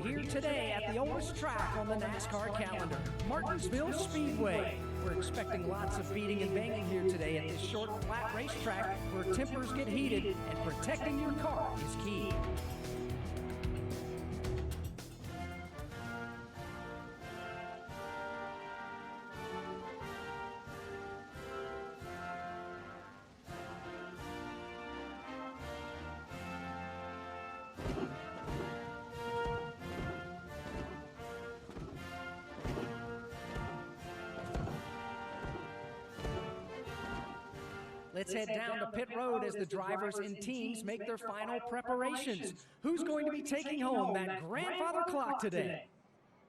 here today at the oldest track on the NASCAR calendar, Martinsville Speedway. We're expecting lots of beating and banging here today at this short, flat racetrack where tempers get heated and protecting your car is key. Let's head down to pit road as the drivers and teams make their final preparations. Who's going to be taking home that grandfather clock today?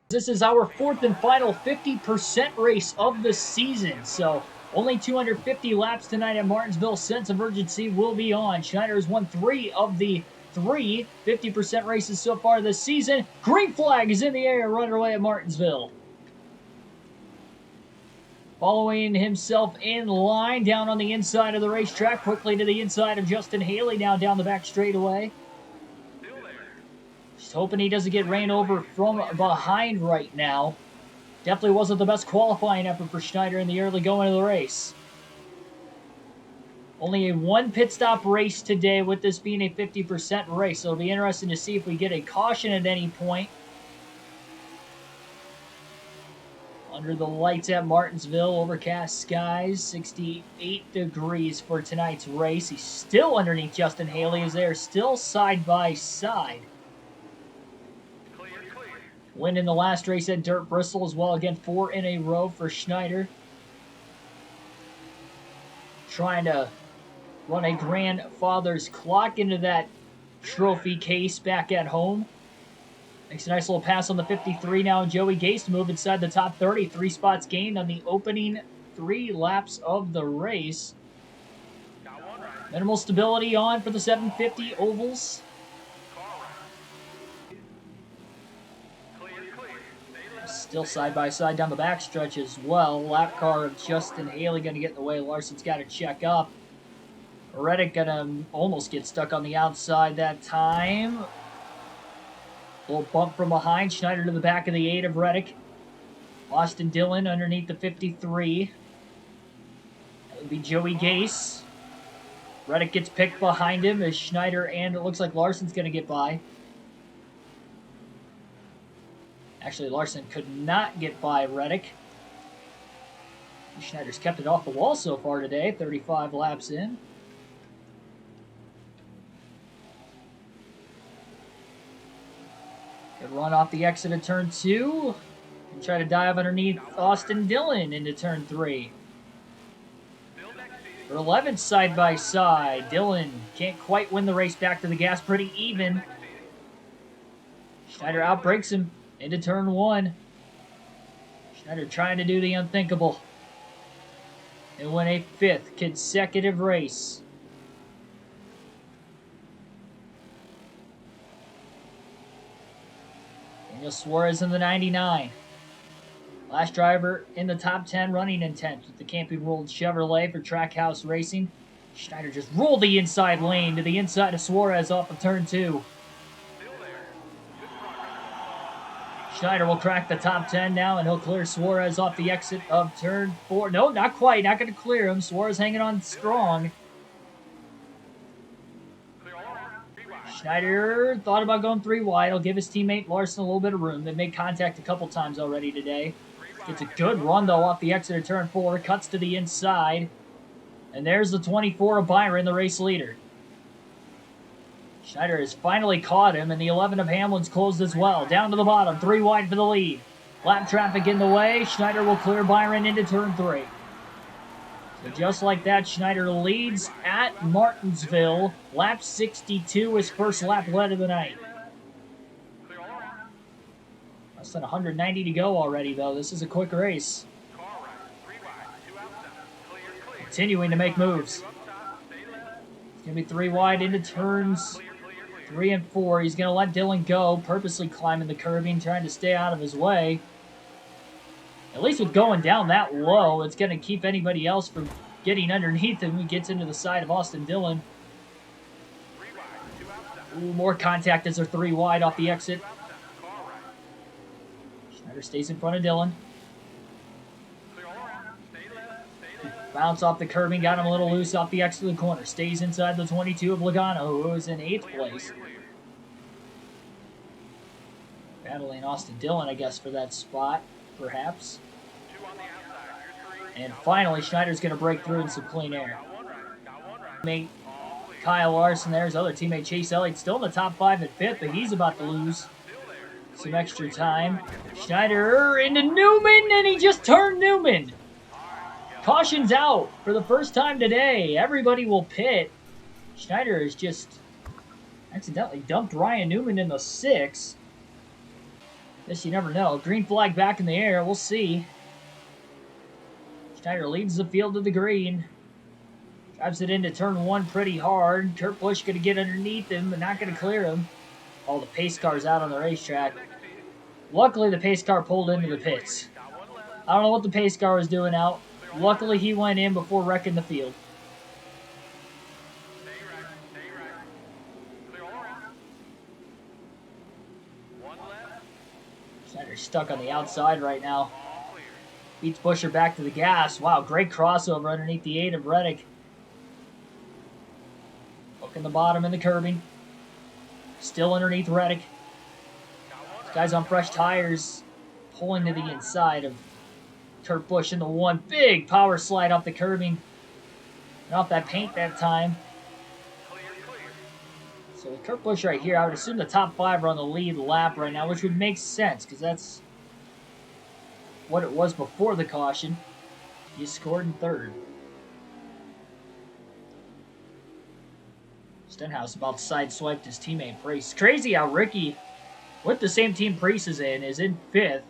This is our fourth and final 50% race of the season, so only 250 laps tonight at Martinsville. Sense of urgency will be on. Schneider has won 3 of the 50% races so far this season. Green flag is in the air, run away at Martinsville. Following himself in line down on the inside of the racetrack, quickly to the inside of Justin Haley, now down the back straightaway. Just hoping he doesn't get ran over from behind right now. Definitely wasn't the best qualifying effort for Schneider in the early going of the race. Only a 1 pit stop race today, with this being a 50% race, so it'll be interesting to see if we get a caution at any point. Under the lights at Martinsville, overcast skies, 68 degrees for tonight's race. He's still underneath Justin Haley as they are still side by side. Win in the last race at Dirt Bristol as well. Again, 4 in a row for Schneider. Trying to run a grandfather's clock into that trophy case back at home. Makes a nice little pass on the 53 now, and Joey Gase to move inside the top 30. 3 spots gained on the opening 3 laps of the race. Minimal stability on for the 750 ovals. Still side by side down the backstretch as well. Lap car of Justin Haley going to get in the way. Larson's got to check up. Reddick going to almost get stuck on the outside that time. Little bump from behind. Schneider to the back of the 8 of Reddick. Austin Dillon underneath the 53. That would be Joey Gase. Reddick gets picked behind him as Schneider and it looks like Larson's going to get by. Actually, Larson could not get by Reddick. Schneider's kept it off the wall so far today, 35 laps in. Good run off the exit of turn 2. And try to dive underneath Austin Dillon into turn 3. For 11th side by side. Dillon can't quite win the race back to the gas. Pretty even. Schneider outbreaks him into turn 1. Schneider trying to do the unthinkable. And win a 5th consecutive race. Daniel Suarez in the 99. Last driver in the top 10 running in 10th with the Camping World Chevrolet for Trackhouse Racing. Schneider just rolled the inside lane to the inside of Suarez off of turn 2. Schneider will crack the top 10 now, and he'll clear Suarez off the exit of turn 4. No, not quite. Not going to clear him. Suarez hanging on strong. Schneider thought about going 3 wide. He'll give his teammate Larson a little bit of room. They've made contact a couple times already today. Gets a good run, though, off the exit of turn 4. Cuts to the inside. And there's the 24 of Byron, the race leader. Schneider has finally caught him, and the 11 of Hamlin's closed as well. Down to the bottom, 3 wide for the lead. Lap traffic in the way. Schneider will clear Byron into turn 3. So just like that, Schneider leads at Martinsville. Lap 62, his first lap led of the night. Less than 190 to go already, though. This is a quick race. Continuing to make moves. It's going to be 3 wide into turns 3 and 4. He's going to let Dillon go, purposely climbing the curbing, trying to stay out of his way. At least with going down that low, it's going to keep anybody else from getting underneath him. He gets into the side of Austin Dillon. Ooh, more contact as they're 3 wide off the exit. Schneider stays in front of Dillon. Bounce off the curbing, got him a little loose off the exit of the corner. Stays inside the 22 of Logano, who is in 8th place. Battling Austin Dillon, I guess, for that spot, perhaps. And finally, Schneider's going to break through in some clean air. Teammate Kyle Larson there, his other teammate Chase Elliott, still in the top 5 at 5th, but he's about to lose some extra time. Schneider into Newman, and he just turned Newman. Caution's out for the first time today. Everybody will pit. Schneider has just accidentally dumped Ryan Newman in the 6. Guess you never know. Green flag back in the air. We'll see. Schneider leads the field to the green. Drives it into turn 1 pretty hard. Kurt Busch going to get underneath him, but not going to clear him. All the pace cars out on the racetrack. Luckily, the pace car pulled into the pits. I don't know what the pace car was doing out. Luckily, he went in before wrecking the field. Schneider's stuck on the outside right now. Beats Buescher back to the gas. Wow, great crossover underneath the 8 of Reddick. Hooking the bottom in the curbing. Still underneath Reddick. This guy's on fresh tires. Pulling to the inside of Kurt Busch in the 1. Big power slide off the curbing. And off that paint that time. So with Kurt Busch right here, I would assume the top 5 are on the lead lap right now, which would make sense, because that's what it was before the caution. He scored in 3rd. Stenhouse about sideswiped his teammate Priest. Crazy how Ricky, with the same team Priest is in 5th.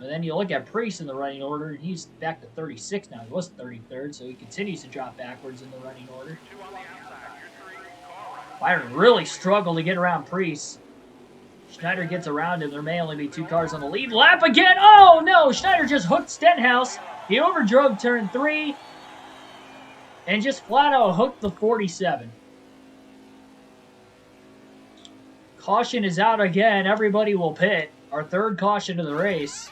But then you look at Priest in the running order, and he's back to 36 now. He was 33rd, so he continues to drop backwards in the running order. Byron really struggled to get around Priest. Schneider gets around him. There may only be 2 cars on the lead lap again. Oh, no! Schneider just hooked Stenhouse. He overdrove turn 3 and just flat out hooked the 47. Caution is out again. Everybody will pit. Our 3rd caution of the race.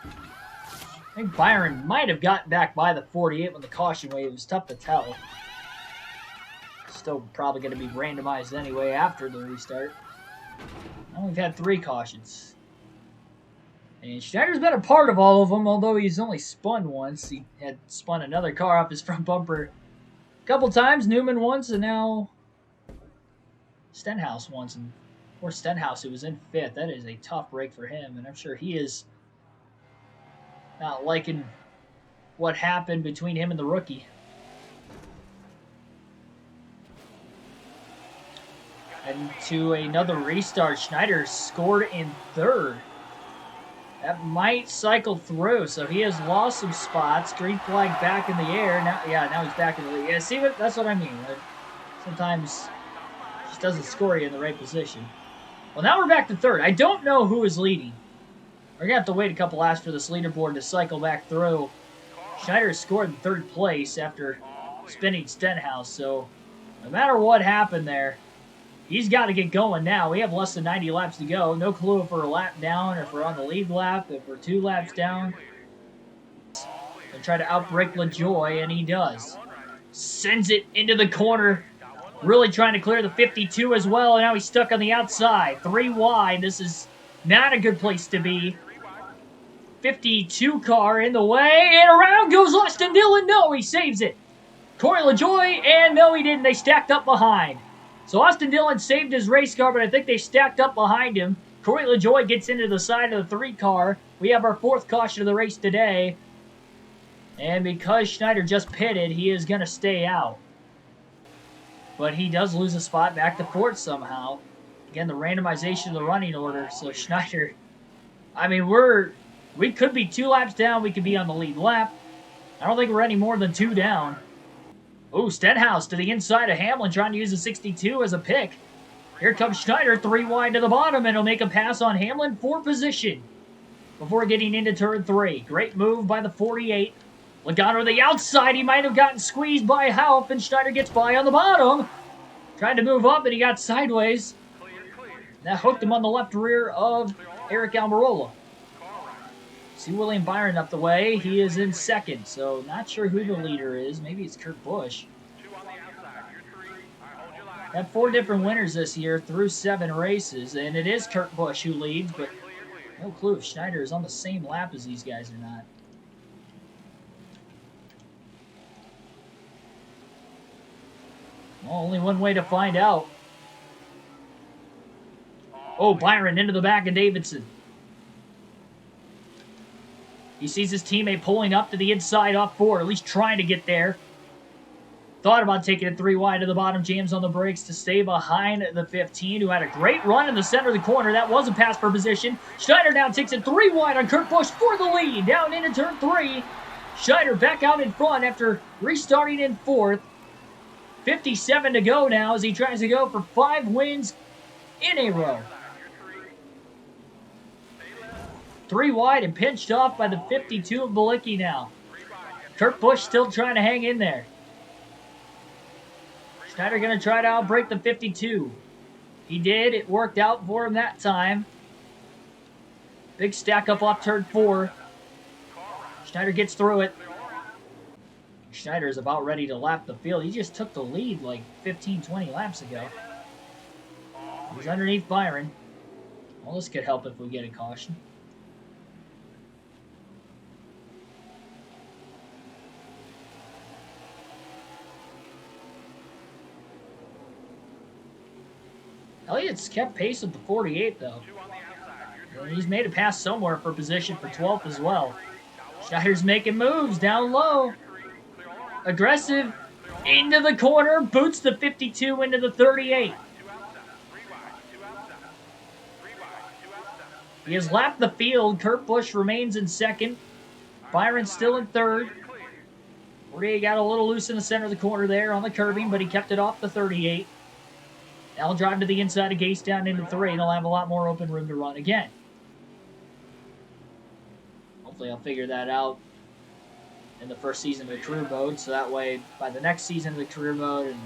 I think Byron might have gotten back by the 48 when the caution wave. It was tough to tell. Still probably going to be randomized anyway after the restart. Now we've had 3 cautions. And Schneider's been a part of all of them, although he's only spun once. He had spun another car off his front bumper a couple times. Newman once, and now Stenhouse once. And poor Stenhouse, who was in 5th. That is a tough break for him, and I'm sure he is not liking what happened between him and the rookie. And to another restart, Schneider scored in 3rd. That might cycle through, so he has lost some spots. Green flag back in the air. Now he's back in the lead. Yeah, see, that's what I mean. Right? Sometimes it just doesn't score you in the right position. Well, now we're back to 3rd. I don't know who is leading. We're going to have to wait a couple laps for this leaderboard to cycle back through. Schneider scored in 3rd place after spinning Stenhouse, so no matter what happened there, he's got to get going now. We have less than 90 laps to go. No clue if we're a lap down, or if we're on the lead lap, if we're 2 laps down. And try to outbrake LaJoy, and he does. Sends it into the corner. Really trying to clear the 52 as well, and now he's stuck on the outside. 3 wide. This is not a good place to be. 52 car in the way, and around goes Austin Dillon. No, he saves it. Corey LaJoy, and no, he didn't. They stacked up behind. So Austin Dillon saved his race car, but I think they stacked up behind him. Corey LaJoy gets into the side of the 3 car. We have our 4th caution of the race today. And because Schneider just pitted, he is going to stay out. But he does lose a spot back to 4th somehow. Again, the randomization of the running order. So Schneider, I mean, we could be 2 laps down. We could be on the lead lap. I don't think we're any more than 2 down. Oh, Stenhouse to the inside of Hamlin, trying to use the 62 as a pick. Here comes Schneider, 3 wide to the bottom, and he'll make a pass on Hamlin for position before getting into turn 3. Great move by the 48. Logano to the outside. He might have gotten squeezed by Hauff, and Schneider gets by on the bottom. Trying to move up, and he got sideways. That hooked him on the left rear of Eric Almirola. See William Byron up the way. He is in second, so not sure who the leader is. Maybe it's Kurt Busch. Had 4 different winners this year through 7 races, and it is Kurt Busch who leads, but no clue if Schneider is on the same lap as these guys or not. Well, only one way to find out. Oh, Byron into the back of Davidson. He sees his teammate pulling up to the inside off 4, at least trying to get there. Thought about taking it 3 wide to the bottom, jams on the brakes to stay behind the 15, who had a great run in the center of the corner. That was a pass for position. Schneider now takes it 3 wide on Kurt Busch for the lead. Down into turn 3. Schneider back out in front after restarting in 4th. 57 to go now as he tries to go for 5 wins in a row. 3 wide and pinched off by the 52 of Bilicki now. Kurt Busch still trying to hang in there. Schneider going to try to outbreak the 52. He did. It worked out for him that time. Big stack up off turn 4. Schneider gets through it. Schneider is about ready to lap the field. He just took the lead like 15, 20 laps ago. He's underneath Byron. Well, this could help if we get a caution. Elliott's kept pace with the 48, though. And he's made a pass somewhere for position for 12th as well. Schneider's making moves down low. Aggressive. Into the corner. Boots the 52 into the 38. He has lapped the field. Kurt Busch remains in second. Byron still in third. 48 got a little loose in the center of the corner there on the curbing, but he kept it off the 38. Now he'll drive to the inside of Gase down into 3, and he'll have a lot more open room to run again. Hopefully I'll figure that out in the first season of the career mode, so that way by the next season of the career mode and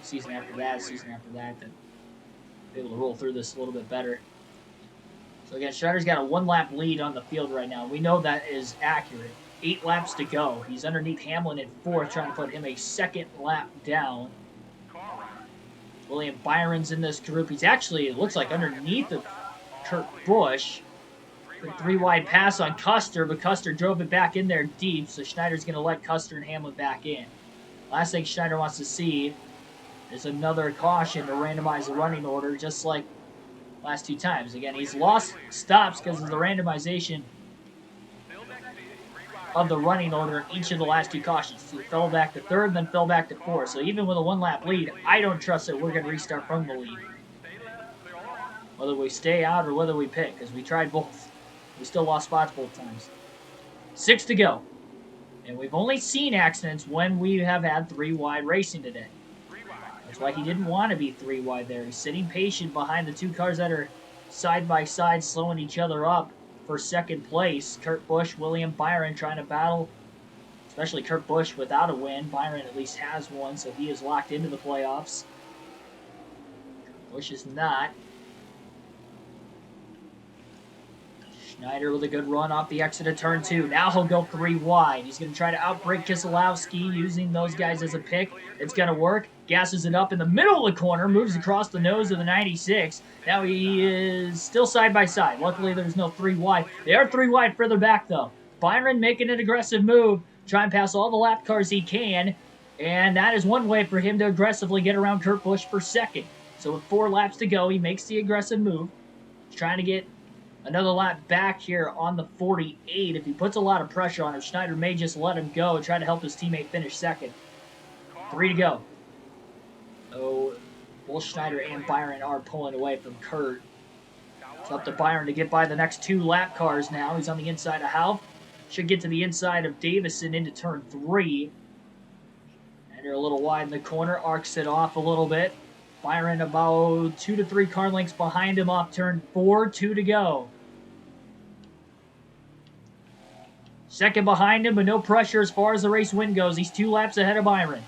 season after that, then be able to roll through this a little bit better. So again, Schneider's got a 1-lap lead on the field right now. We know that is accurate. 8 laps to go. He's underneath Hamlin in 4th, trying to put him a 2nd lap down. William Byron's in this group. He's actually, it looks like, underneath of Kurt Busch. A 3-wide pass on Custer, but Custer drove it back in there deep, so Schneider's going to let Custer and Hamlin back in. Last thing Schneider wants to see is another caution to randomize the running order, just like last 2 times. Again, he's lost stops because of the randomization of the running order in each of the last 2 cautions. He fell back to 3rd, then fell back to 4th. So even with a 1-lap lead, I don't trust that we're going to restart from the lead. Whether we stay out or whether we pit, because we tried both. We still lost spots both times. 6 to go. And we've only seen accidents when we have had 3-wide racing today. That's why he didn't want to be 3-wide there. He's sitting patient behind the 2 cars that are side by side, slowing each other up for 2nd place. Kurt Busch, William Byron trying to battle, especially Kurt Busch without a win. Byron at least has one, so he is locked into the playoffs. Busch is not. Schneider with a good run off the exit of turn 2. Now he'll go 3 wide. He's going to try to outbreak Keselowski using those guys as a pick. It's going to work. Gasses it up in the middle of the corner. Moves across the nose of the 96. Now he is still side by side. Luckily there's no 3 wide. They are 3 wide further back though. Byron making an aggressive move. Try and pass all the lap cars he can. And that is one way for him to aggressively get around Kurt Busch for 2nd. So with 4 laps to go, he makes the aggressive move. He's trying to get another lap back here on the 48. If he puts a lot of pressure on him, Schneider may just let him go and try to help his teammate finish 2nd. 3 to go. So both Schneider and Byron are pulling away from Kurt. It's up to Byron to get by the next 2 lap cars now. He's on the inside of Half. Should get to the inside of Davison into turn 3. And they're a little wide in the corner. Arcs it off a little bit. Byron about 2 to 3 car lengths behind him off turn 4. 2 to go. 2nd behind him, but no pressure as far as the race win goes. He's 2 laps ahead of Byron.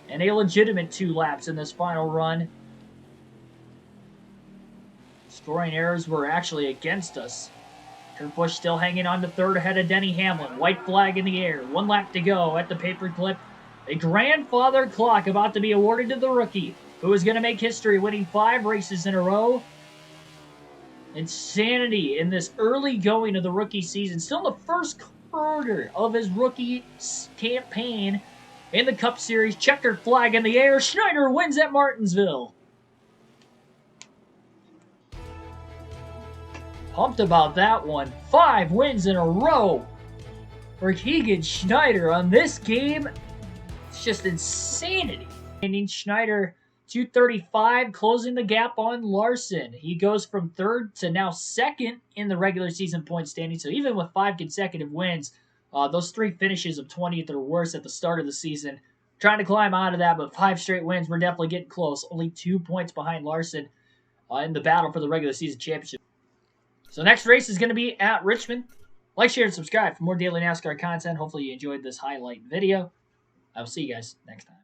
And a legitimate 2 laps in this final run. Scoring errors were actually against us. Kurt Busch still hanging on to third ahead of Denny Hamlin. White flag in the air. 1 lap to go at the paperclip. A grandfather clock about to be awarded to the rookie, who is going to make history, winning 5 races in a row. Insanity in this early going of the rookie season. Still in the first quarter of his rookie campaign in the Cup Series. Checkered flag in the air. Schneider wins at Martinsville. Pumped about that one. 5 wins in a row for Keegan Schneider on this game. It's just insanity. And Schneider 235, closing the gap on Larson. He goes from 3rd to now 2nd in the regular season point standing. So even with 5 consecutive wins, those 3 finishes of 20th or worse at the start of the season, trying to climb out of that, but 5 straight wins, we're definitely getting close. Only 2 points behind Larson in the battle for the regular season championship. So next race is going to be at Richmond. Like, share, and subscribe for more daily NASCAR content. Hopefully you enjoyed this highlight video. I will see you guys next time.